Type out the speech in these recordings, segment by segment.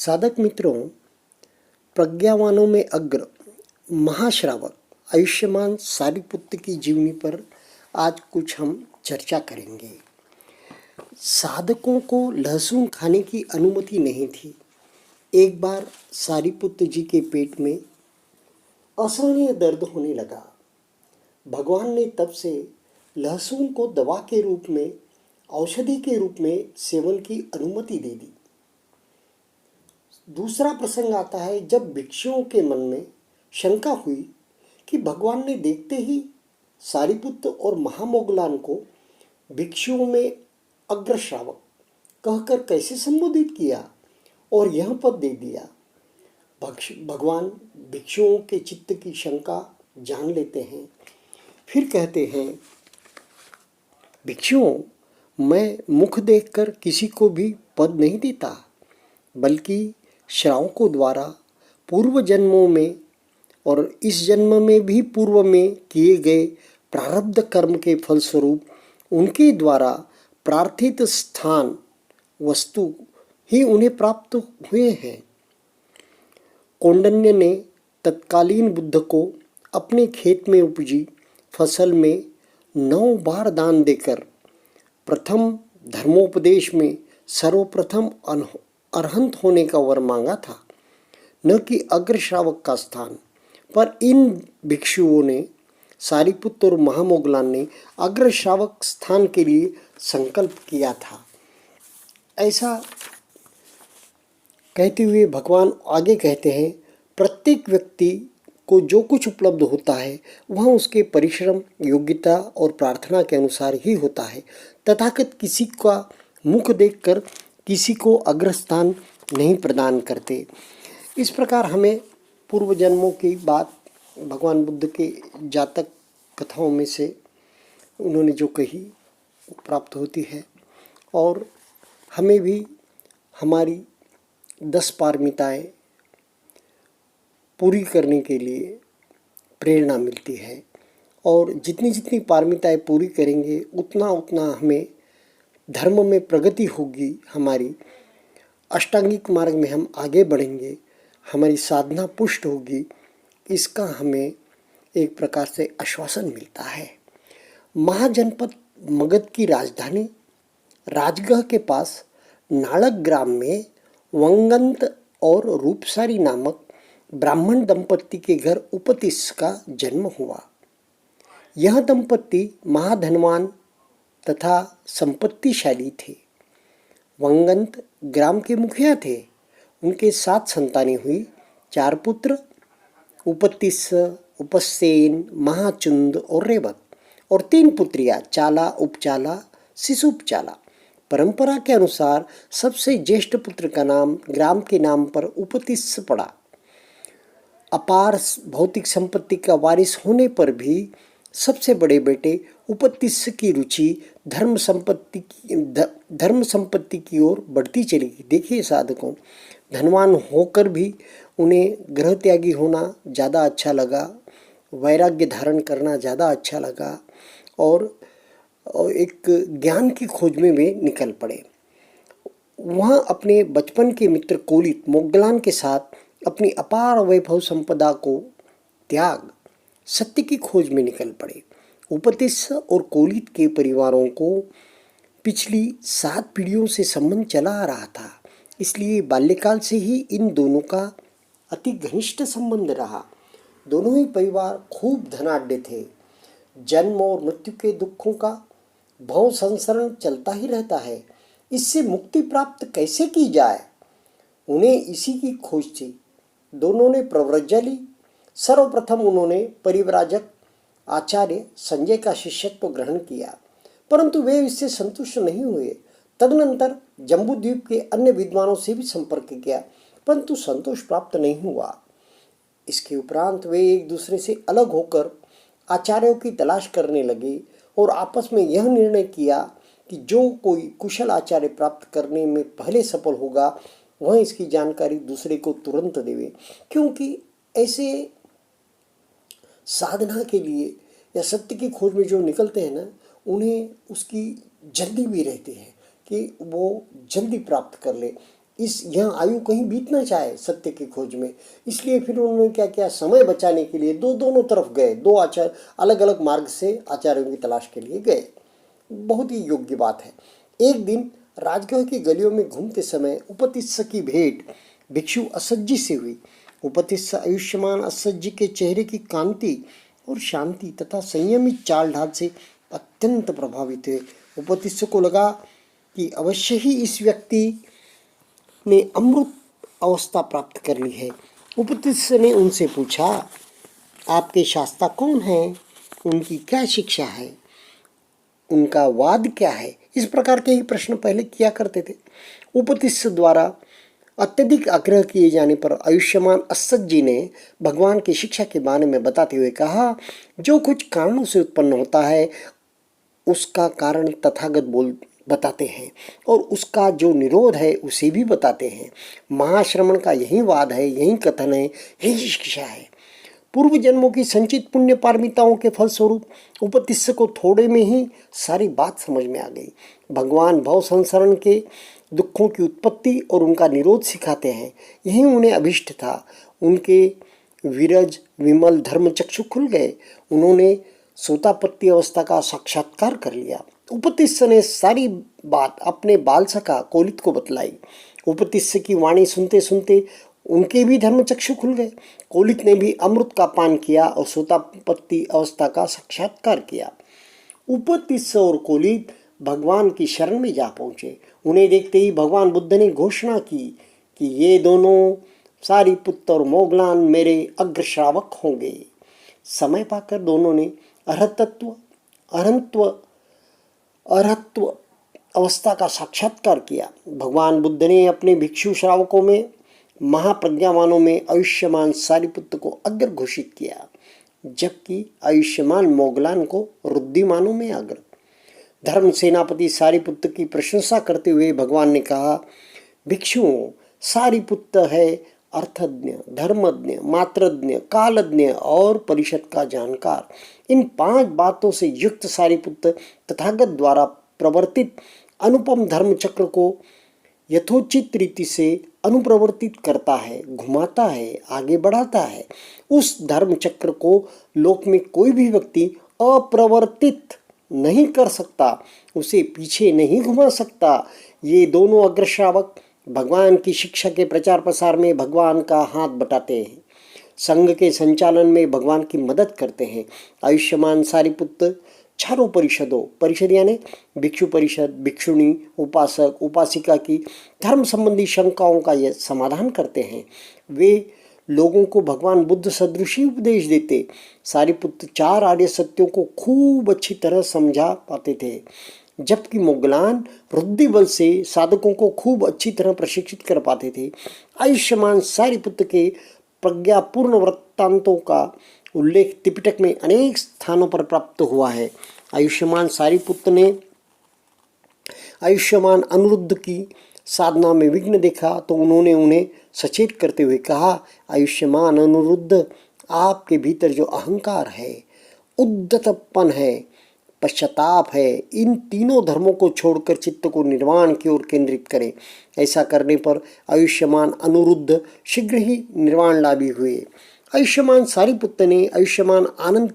साधक मित्रों, प्रज्ञावानों में अग्र महाश्रावक आयुष्मान सारिपुत्र की जीवनी पर आज कुछ हम चर्चा करेंगे। साधकों को लहसुन खाने की अनुमति नहीं थी। एक बार सारिपुत्र जी के पेट में असहनीय दर्द होने लगा। भगवान ने तब से लहसुन को दवा के रूप में, औषधि के रूप में सेवन की अनुमति दे दी। दूसरा प्रसंग आता है जब भिक्षुओं के मन में शंका हुई कि भगवान ने देखते ही सारिपुत्र और महामोगलान को भिक्षुओं में अग्रश्रावक कहकर कैसे संबोधित किया और यह पद दे दिया। भगवान भिक्षुओं के चित्त की शंका जान लेते हैं। फिर कहते हैं, भिक्षुओं, मैं मुख देखकर किसी को भी पद नहीं देता, बल्कि श्रावकों द्वारा पूर्व जन्मों में और इस जन्म में भी पूर्व में किए गए प्रारब्ध कर्म के फलस्वरूप उनके द्वारा प्रार्थित स्थान वस्तु ही उन्हें प्राप्त हुए हैं। कौंडिन्य ने तत्कालीन बुद्ध को अपने खेत में उपजी फसल में 9 बार दान देकर प्रथम धर्मोपदेश में सर्वप्रथम अरहंत होने का वर मांगा था, न कि अग्रश्रावक का स्थान। पर इन भिक्षुओं ने, सारिपुत्र और महामोगलान ने अग्रश्रावक स्थान के लिए संकल्प किया था। ऐसा कहते हुए भगवान आगे कहते हैं, प्रत्येक व्यक्ति को जो कुछ उपलब्ध होता है वह उसके परिश्रम, योग्यता और प्रार्थना के अनुसार ही होता है। तथागत किसी का मुख देखकर किसी को अग्रस्थान नहीं प्रदान करते। इस प्रकार हमें पूर्व जन्मों की बात भगवान बुद्ध के जातक कथाओं में से उन्होंने जो कही प्राप्त होती है और हमें भी हमारी 10 पारमिताएं पूरी करने के लिए प्रेरणा मिलती है। और जितनी जितनी पारमिताएं पूरी करेंगे उतना उतना हमें धर्म में प्रगति होगी, हमारी अष्टांगिक मार्ग में हम आगे बढ़ेंगे, हमारी साधना पुष्ट होगी। इसका हमें एक प्रकार से आश्वासन मिलता है। महाजनपद मगध की राजधानी राजगढ़ के पास नाड़क ग्राम में वंगंत और रूपसारी नामक ब्राह्मण दंपत्ति के घर उपतिस्स का जन्म हुआ। यह दंपत्ति महाधनवान तथा संपत्तिशाली थे। वंगंत ग्राम के मुखिया थे। उनके 7 संतानें हुई, 4 पुत्र उपतिस्स, उपसेन, महाचुंद और रेवत, और 3 पुत्रियां चाला, उपचाला, शिशुपचाला। परंपरा के अनुसार सबसे ज्येष्ठ पुत्र का नाम ग्राम के नाम पर उपतिस्स पड़ा। अपार भौतिक संपत्ति का वारिस होने पर भी सबसे बड़े बेटे उपतिस्स की रुचि धर्म संपत्ति की ओर बढ़ती चली गई। देखिए साधकों, धनवान होकर भी उन्हें गृह त्यागी होना ज़्यादा अच्छा लगा, वैराग्य धारण करना ज़्यादा अच्छा लगा और एक ज्ञान की खोज में वे निकल पड़े। वह अपने बचपन के मित्र कोलित मोगलान के साथ अपनी अपार वैभव संपदा को त्याग सत्य की खोज में निकल पड़े। उपतिस्स और कोलित के परिवारों को पिछली 7 पीढ़ियों से संबंध चला आ रहा था, इसलिए बाल्यकाल से ही इन दोनों का अति घनिष्ठ संबंध रहा। दोनों ही परिवार खूब धनाढ्य थे। जन्म और मृत्यु के दुखों का भव संसरण चलता ही रहता है। इससे मुक्ति प्राप्त कैसे की जाए, उन्हें इसी की खोज थी। दोनों ने प्रव्रज्या ली। सर्वप्रथम उन्होंने परिव्राजक आचार्य संजय का शिष्यत्व ग्रहण किया, परंतु वे इससे संतुष्ट नहीं हुए। तदनंतर जम्बूद्वीप के अन्य विद्वानों से भी संपर्क किया, परंतु संतोष प्राप्त नहीं हुआ। इसके उपरांत वे एक दूसरे से अलग होकर आचार्यों की तलाश करने लगे और आपस में यह निर्णय किया कि जो कोई कुशल आचार्य प्राप्त करने में पहले सफल होगा वह इसकी जानकारी दूसरे को तुरंत देवे, क्योंकि ऐसे साधना के लिए या सत्य की खोज में जो निकलते हैं ना, उन्हें उसकी जल्दी भी रहती है कि वो जल्दी प्राप्त कर ले। इस यह आयु कहीं बीत ना चाहे सत्य की खोज में। इसलिए फिर उन्होंने क्या किया, समय बचाने के लिए दोनों तरफ गए, दो आचार्य अलग अलग मार्ग से आचार्यों की तलाश के लिए गए। बहुत ही योग्य बात है। एक दिन राजगृह की गलियों में घूमते समय उपतिस्स की भेंट भिक्षु असज्जी से हुई। उपतिस्स आयुष्मान असज्जी के चेहरे की कांति और शांति तथा संयमित चाल ढाल से अत्यंत प्रभावित हुए। उपतिस्स को लगा कि अवश्य ही इस व्यक्ति ने अमृत अवस्था प्राप्त कर ली है। उपतिस्स ने उनसे पूछा, आपके शास्ता कौन हैं? उनकी क्या शिक्षा है? उनका वाद क्या है? इस प्रकार के ही प्रश्न पहले किया करते थे। उपतिस्स द्वारा अत्यधिक आग्रह किए जाने पर आयुष्मान असज्जी ने भगवान की शिक्षा के बारे में बताते हुए कहा, जो कुछ कारणों से उत्पन्न होता है उसका कारण तथागत बताते हैं और उसका जो निरोध है उसे भी बताते हैं। महाश्रमण का यही वाद है, यही कथन है, यही शिक्षा है। पूर्व जन्मों की संचित पुण्य पारमिताओं के फलस्वरूप उपतिस्स को थोड़े में ही सारी बात समझ में आ गई। भगवान भव संसरण के दुखों की उत्पत्ति और उनका निरोध सिखाते हैं, यही उन्हें अभिष्ट था। उनके विरज विमल धर्म चक्षु खुल गए। उन्होंने सोतापत्ति अवस्था का साक्षात्कार कर लिया। उपतिस्स ने सारी बात अपने बाल सखा कोलित को बतलाई। उपतिस्स की वाणी सुनते सुनते उनके भी धर्म चक्षु खुल गए। कोलित ने भी अमृत का पान किया और सोतापत्ति अवस्था का साक्षात्कार किया। उपतिस्स और कोलित भगवान की शरण में जा पहुंचे। उन्हें देखते ही भगवान बुद्ध ने घोषणा की कि ये दोनों सारिपुत्त और मोगलान मेरे अग्र श्रावक होंगे। समय पाकर दोनों ने अरहत्व अवस्था का साक्षात्कार किया। भगवान बुद्ध ने अपने भिक्षु श्रावकों में महाप्रज्ञावानों में आयुष्मान सारिपुत्त को अग्र घोषित किया, जबकि आयुष्मान मोगलान को रुद्धिमानों में अग्र। धर्म सेनापति सारिपुत्त की प्रशंसा करते हुए भगवान ने कहा, भिक्षुओं, सारिपुत्त है अर्थज्ञ, धर्मज्ञ, मात्रज्ञ, कालज्ञ और परिषद का जानकार। इन 5 बातों से युक्त सारिपुत्त तथागत द्वारा प्रवर्तित अनुपम धर्म चक्र को यथोचित रीति से अनुप्रवर्तित करता है, घुमाता है, आगे बढ़ाता है। उस धर्म चक्र को लोक में कोई भी व्यक्ति अप्रवर्तित नहीं कर सकता, उसे पीछे नहीं घुमा सकता। ये दोनों अग्रश्रावक भगवान की शिक्षा के प्रचार प्रसार में भगवान का हाथ बटाते हैं, संघ के संचालन में भगवान की मदद करते हैं। आयुष्मान सारिपुत्त चारों परिषदों, परिषद यानी भिक्षु परिषद, भिक्षुणी, उपासक, उपासिका की धर्म संबंधी शंकाओं का यह समाधान करते हैं। वे लोगों को भगवान बुद्ध सदृशी उपदेश देते। सारिपुत्त 4 आर्य सत्यों को खूब अच्छी तरह समझा पाते थे, जबकि मोगलान रुद्धि बल से साधकों को खूब अच्छी तरह प्रशिक्षित कर पाते थे। आयुष्मान सारिपुत्त के प्रज्ञापूर्ण वृत्तांतों का उल्लेख त्रिपिटक में अनेक स्थानों पर प्राप्त हुआ है। आयुष्मान सारिपुत्त ने आयुष्मान अनिरुद्ध की साधना में विघ्न देखा तो उन्होंने उन्हें सचेत करते हुए कहा, आयुष्मान अनिरुद्ध, आपके भीतर जो अहंकार है, उद्धतपन है, पश्चाताप है, इन तीनों धर्मों को छोड़कर चित्त को निर्वाण की ओर केंद्रित करें। ऐसा करने पर आयुष्मान अनिरुद्ध शीघ्र ही निर्वाण लाभी हुए। आयुष्मान सारिपुत्त ने आयुष्मान आनंद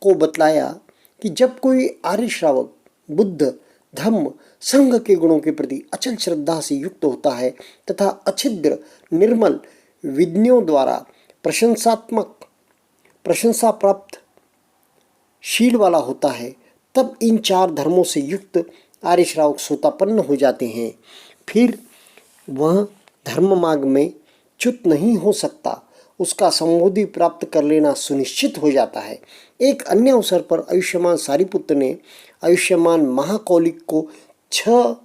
को बतलाया कि जब कोई आर्य श्रावक बुद्ध, धम्म, संघ के गुणों के प्रति अचल श्रद्धा से युक्त होता है तथा अच्छिद्र निर्मल विज्ञों द्वारा प्रशंसा प्राप्त शील वाला होता है, तब इन 4 धर्मों से युक्त आर्य श्रावक सोतापन्न हो जाते हैं। फिर वह धर्म मार्ग में च्युत नहीं हो सकता, उसका संबोधि प्राप्त कर लेना सुनिश्चित हो जाता है। एक अन्य अवसर पर आयुष्मान सारिपुत्त ने आयुष्मान महाकौलिक को 6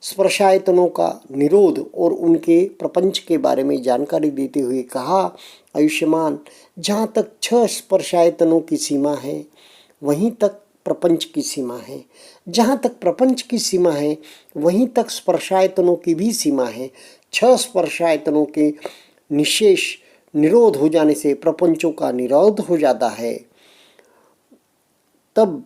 स्पर्शायतनों का निरोध और उनके प्रपंच के बारे में जानकारी देते हुए कहा, आयुष्मान, जहाँ तक 6 स्पर्शायतनों की सीमा है वहीं तक प्रपंच की सीमा है, जहाँ तक प्रपंच की सीमा है वहीं तक स्पर्शायतनों की भी सीमा है। 6 स्पर्शायतनों के निशेष निरोध हो जाने से प्रपंचों का निरोध हो जाता है। तब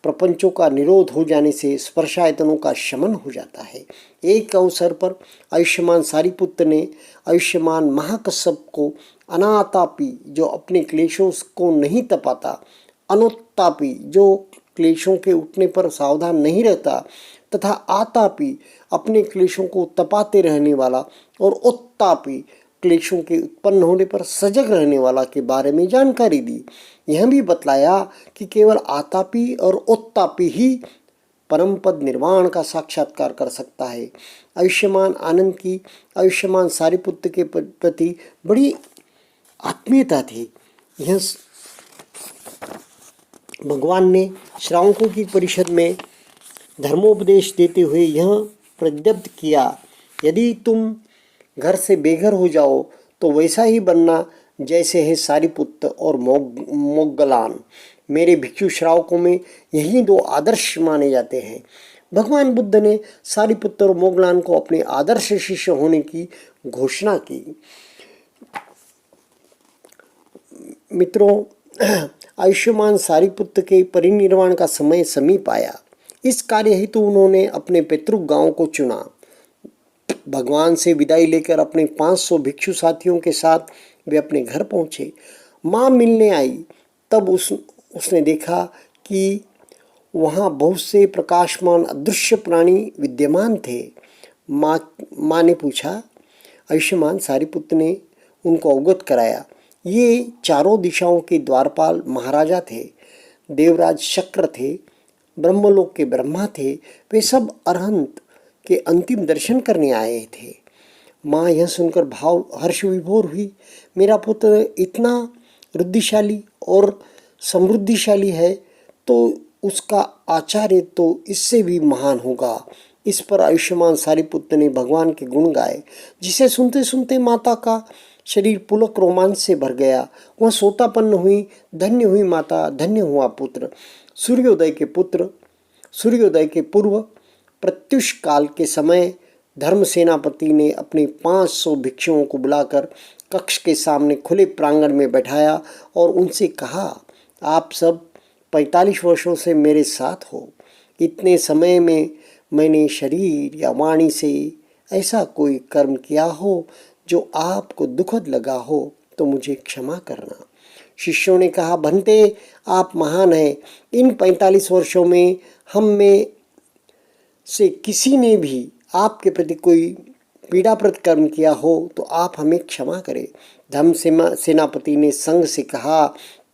प्रपंचों का निरोध हो जाने से स्पर्शायतनों का शमन हो जाता है। एक अवसर पर आयुष्मान सारिपुत्र ने आयुष्मान महाकश्यप को अनातापी जो अपने क्लेशों को नहीं तपाता, अनुत्तापी जो क्लेशों के उठने पर सावधान नहीं रहता, तथा आतापी अपने क्लेशों को तपाते रहने वाला, और उत्तापी क्लेशों के उत्पन्न होने पर सजग रहने वाला के बारे में जानकारी दी। यह भी बतलाया कि केवल आतापी और उत्तापी ही परम पद निर्वाण का साक्षात्कार कर सकता है। आयुष्मान आनंद की आयुष्मान सारिपुत्र के प्रति बड़ी आत्मीयता थी। यह भगवान ने श्रावकों की परिषद में धर्मोपदेश देते हुए यह प्रत्यब्ध किया, यदि तुम घर से बेघर हो जाओ तो वैसा ही बनना जैसे है सारिपुत्र और मोग्गलान। मेरे भिक्षु श्रावकों में यही दो आदर्श माने जाते हैं। भगवान बुद्ध ने सारिपुत्र और मोग्गलान को अपने आदर्श शिष्य होने की घोषणा की। मित्रों, आयुष्मान सारिपुत्र के परिनिर्वाण का समय समीप आया। इस कार्य हेतु उन्होंने अपने पैतृक गांव को चुना। भगवान से विदाई लेकर अपने 500 भिक्षु साथियों के साथ वे अपने घर पहुंचे। माँ मिलने आई, तब उसने देखा कि वहाँ बहुत से प्रकाशमान अदृश्य प्राणी विद्यमान थे। माँ ने पूछा। आयुष्मान सारिपुत्र ने उनको अवगत कराया। ये चारों दिशाओं के द्वारपाल महाराजा थे, देवराज शक्र थे, ब्रह्मलोक के ब्रह्मा थे। वे सब अरहंत के अंतिम दर्शन करने आए थे। माँ यह सुनकर भाव हर्ष विभोर हुई। मेरा पुत्र इतना रुद्धिशाली और समृद्धिशाली है तो उसका आचार्य तो इससे भी महान होगा। इस पर आयुष्मान सारिपुत्र ने भगवान के गुण गाए, जिसे सुनते सुनते माता का शरीर पुलक रोमांच से भर गया। वह सोतापन्न हुई। धन्य हुई माता, धन्य हुआ पुत्र। सूर्योदय के पूर्व प्रत्युष काल के समय धर्म सेनापति ने अपने 500 भिक्षुओं को बुलाकर कक्ष के सामने खुले प्रांगण में बैठाया और उनसे कहा, आप सब 45 वर्षों से मेरे साथ हो। इतने समय में मैंने शरीर या वाणी से ऐसा कोई कर्म किया हो जो आपको दुखद लगा हो तो मुझे क्षमा करना। शिष्यों ने कहा, भंते आप महान हैं। इन 45 वर्षों में हम में से किसी ने भी आपके प्रति कोई पीड़ाप्रद कर्म किया हो तो आप हमें क्षमा करें। धर्म सेनापति ने संघ से कहा,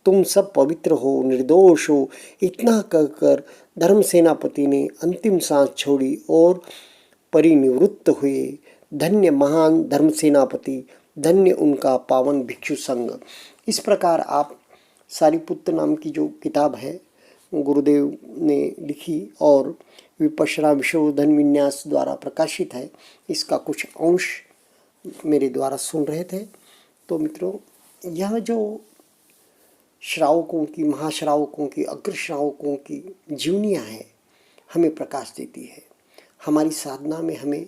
तुम सब पवित्र हो, निर्दोष हो। इतना कहकर धर्म सेनापति ने अंतिम सांस छोड़ी और परिनिवृत्त हुए। धन्य महान धर्म सेनापति, धन्य उनका पावन भिक्षु संघ। इस प्रकार आप सारिपुत्र नाम की जो किताब है गुरुदेव ने लिखी और विपश्यना विशोधन विन्यास द्वारा प्रकाशित है, इसका कुछ अंश मेरे द्वारा सुन रहे थे। तो मित्रों, यह जो श्रावकों की, महाश्रावकों की, अग्र श्रावकों की जीवनियाँ हैं, हमें प्रकाश देती है। हमारी साधना में हमें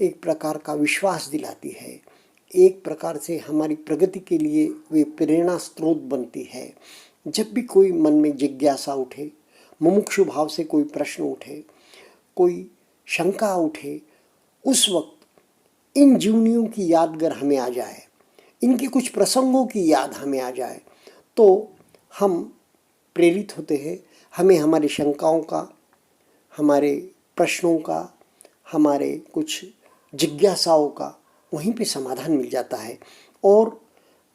एक प्रकार का विश्वास दिलाती है। एक प्रकार से हमारी प्रगति के लिए वे प्रेरणा स्रोत बनती है। जब भी कोई मन में जिज्ञासा उठे, मुमुक्षु भाव से कोई प्रश्न उठे, कोई शंका उठे, उस वक्त इन जीवनियों की याद अगर हमें आ जाए, इनके कुछ प्रसंगों की याद हमें आ जाए, तो हम प्रेरित होते हैं। हमें हमारी शंकाओं का, हमारे प्रश्नों का, हमारे कुछ जिज्ञासाओं का वहीं पे समाधान मिल जाता है और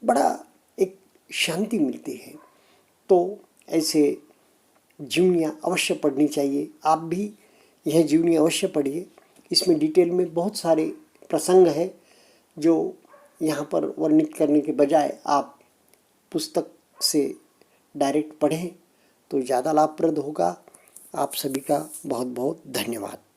बड़ा एक शांति मिलती है। तो ऐसे जीवनियाँ अवश्य पढ़नी चाहिए। आप भी यह जीवनी अवश्य पढ़िए। इसमें डिटेल में बहुत सारे प्रसंग है जो यहाँ पर वर्णित करने के बजाय आप पुस्तक से डायरेक्ट पढ़ें तो ज़्यादा लाभप्रद होगा। आप सभी का बहुत बहुत धन्यवाद।